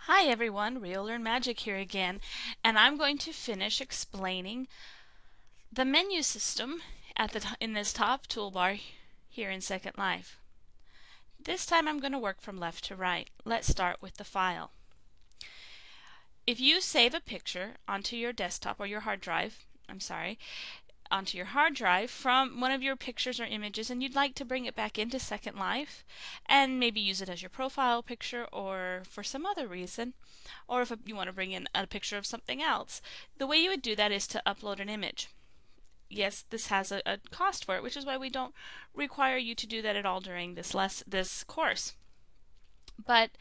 Hi everyone, Real Learn Magic here again, and I'm going to finish explaining the menu system in this top toolbar here in Second Life. This time I'm going to work from left to right. Let's start with the file. If you save a picture onto your desktop or your hard drive, onto your hard drive from one of your pictures or images and you'd like to bring it back into Second Life and maybe use it as your profile picture or for some other reason, or if you want to bring in a picture of something else, the way you would do that is to upload an image. Yes, this has a cost for it, which is why we don't require you to do that at all during this course. But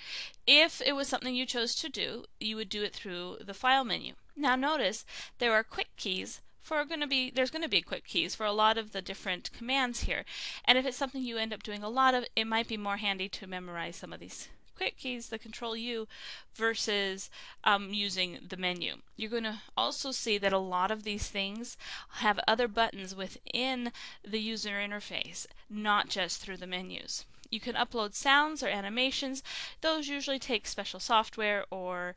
if it was something you chose to do, you would do it through the file menu. Now notice there are quick keys there's going to be quick keys for a lot of the different commands here. And if it's something you end up doing a lot of, it might be more handy to memorize some of these quick keys, the Control U, versus using the menu. You're going to also see that a lot of these things have other buttons within the user interface, not just through the menus. You can upload sounds or animations. Those usually take special software or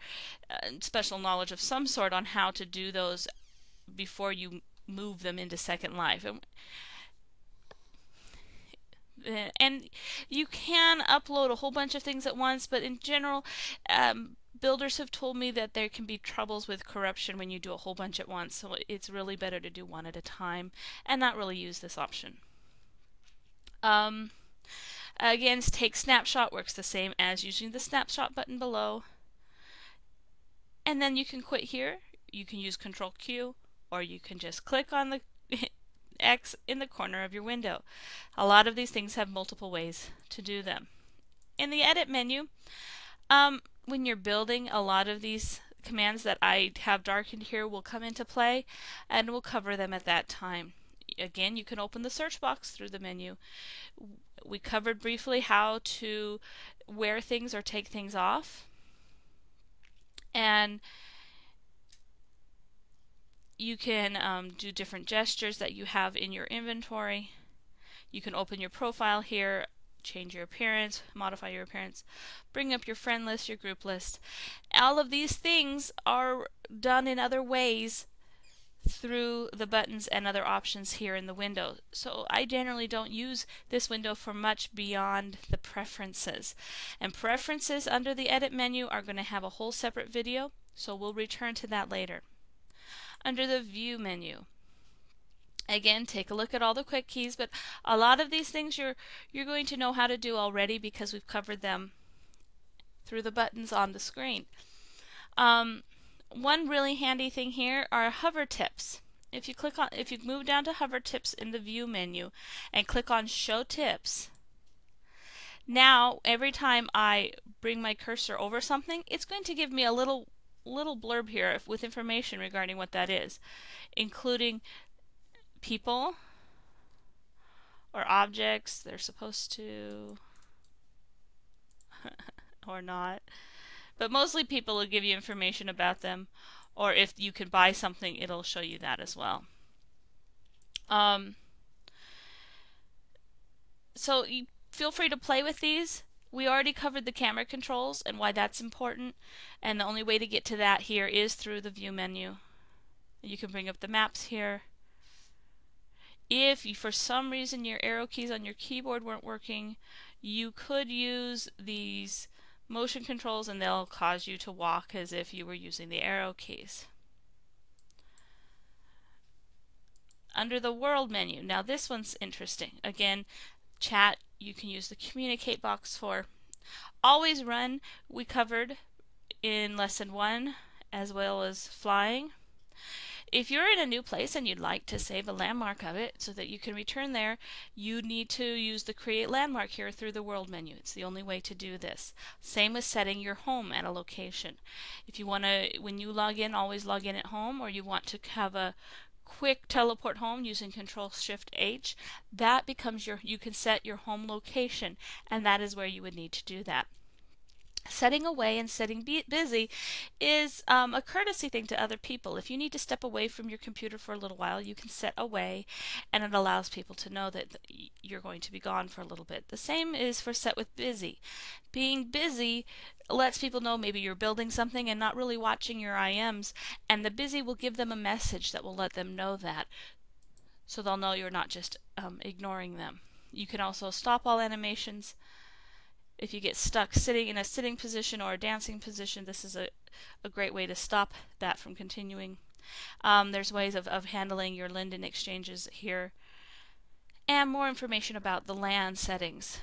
special knowledge of some sort on how to do those before you move them into Second Life. And you can upload a whole bunch of things at once, but in general, builders have told me that there can be troubles with corruption when you do a whole bunch at once, so it's really better to do one at a time and not really use this option. Again, take snapshot works the same as using the snapshot button below. And then you can quit here. You can use Control Q, or you can just click on the X in the corner of your window. A lot of these things have multiple ways to do them. In the Edit menu, when you're building, a lot of these commands that I have darkened here will come into play, and we'll cover them at that time. Again, you can open the search box through the menu. We covered briefly how to wear things or take things off. And you can do different gestures that you have in your inventory. You can open your profile here, change your appearance, modify your appearance, bring up your friend list, your group list. All of these things are done in other ways through the buttons and other options here in the window. So I generally don't use this window for much beyond the preferences. And preferences under the edit menu are going to have a whole separate video, so we'll return to that later. Under the view menu, again, take a look at all the quick keys, but a lot of these things you're going to know how to do already because we've covered them through the buttons on the screen. One really handy thing here are hover tips. If you move down to hover tips in the view menu and click on show tips, now every time I bring my cursor over something, it's going to give me a little blurb here with information regarding what that is, including people or objects they're supposed to or not. But mostly people will give you information about them, or if you can buy something, it'll show you that as well. So you feel free to play with these. We already covered the camera controls and why that's important, and the only way to get to that here is through the view menu. You can bring up the maps here. If for some reason your arrow keys on your keyboard weren't working, you could use these motion controls and they'll cause you to walk as if you were using the arrow keys. Under the world menu, now this one's interesting. Again, chat you can use the communicate box for. Always run we covered in lesson 1 as well as flying. If you're in a new place and you'd like to save a landmark of it so that you can return there, you need to use the create landmark here through the world menu. It's the only way to do this. Same with setting your home at a location. If you want to, when you log in, always log in at home, or you want to have a quick teleport home using Control-Shift-H, that becomes you can set your home location, and that is where you would need to do that. Setting away and setting busy is a courtesy thing to other people. If you need to step away from your computer for a little while, you can set away, and it allows people to know that you're going to be gone for a little bit. The same is for set with busy. Being busy lets people know maybe you're building something and not really watching your IMs, and the busy will give them a message that will let them know that, so they'll know you're not just ignoring them. You can also stop all animations. If you get stuck sitting in a sitting position or a dancing position, this is a great way to stop that from continuing. There's ways of handling your Linden exchanges here, and more information about the LAN settings.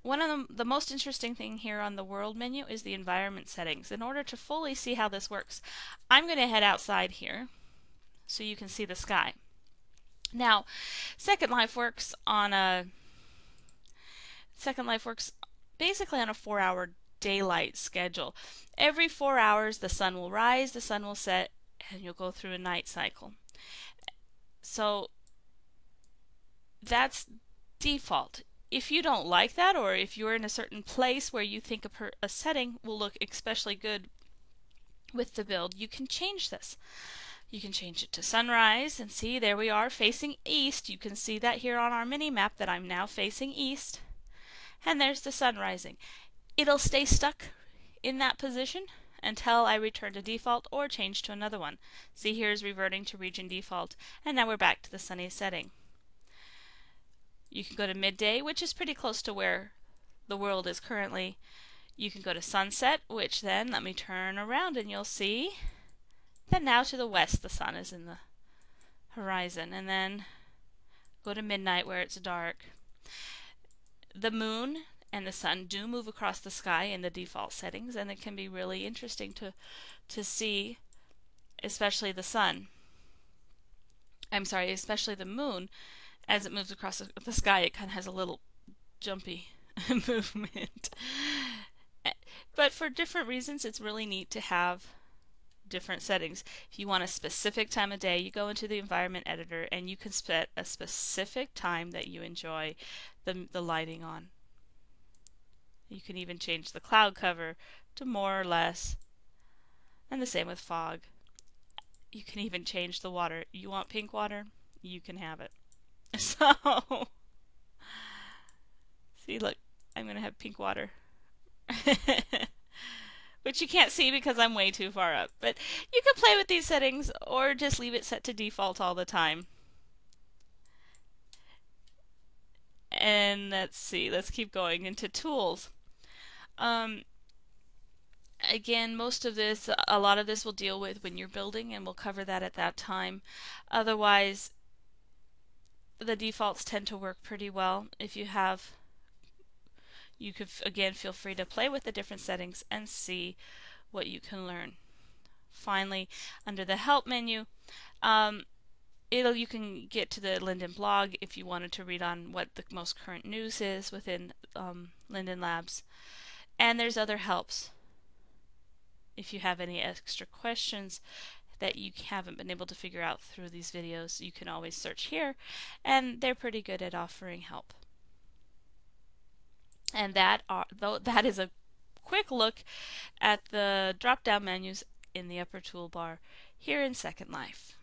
One of the most interesting thing here on the world menu is the environment settings. In order to fully see how this works, I'm going to head outside here so you can see the sky. Now, Second Life works basically on a 4-hour daylight schedule. Every 4 hours the sun will rise, the sun will set, and you'll go through a night cycle. So that's default. If you don't like that, or if you're in a certain place where you think a setting will look especially good with the build, you can change this. You can change it to sunrise, and see, there we are facing east. You can see that here on our mini map that I'm now facing east, and there's the sun rising. It'll stay stuck in that position until I return to default or change to another one. See, here's reverting to region default, and now we're back to the sunny setting. You can go to midday, which is pretty close to where the world is currently. You can go to sunset, which then, let me turn around and you'll see that now to the west the sun is in the horizon. And then go to midnight where it's dark. The moon and the sun do move across the sky in the default settings, and it can be really interesting to see, especially the sun. Especially the moon. As it moves across the sky, it kind of has a little jumpy movement. But for different reasons, it's really neat to have different settings. If you want a specific time of day, you go into the environment editor and you can set a specific time that you enjoy the lighting on. You can even change the cloud cover to more or less, and the same with fog. You can even change the water. You want pink water? You can have it. So, see, look, I'm going to have pink water. Which you can't see because I'm way too far up. But you can play with these settings or just leave it set to default all the time. And let's see, let's keep going into tools. Again, a lot of this will deal with when you're building, and we'll cover that at that time. Otherwise, the defaults tend to work pretty well. If you have, you could again feel free to play with the different settings and see what you can learn. Finally, under the help menu, you can get to the Linden blog if you wanted to read on what the most current news is within Linden Labs. And there's other helps. If you have any extra questions that you haven't been able to figure out through these videos, you can always search here, and they're pretty good at offering help. And that is a quick look at the drop-down menus in the upper toolbar here in Second Life.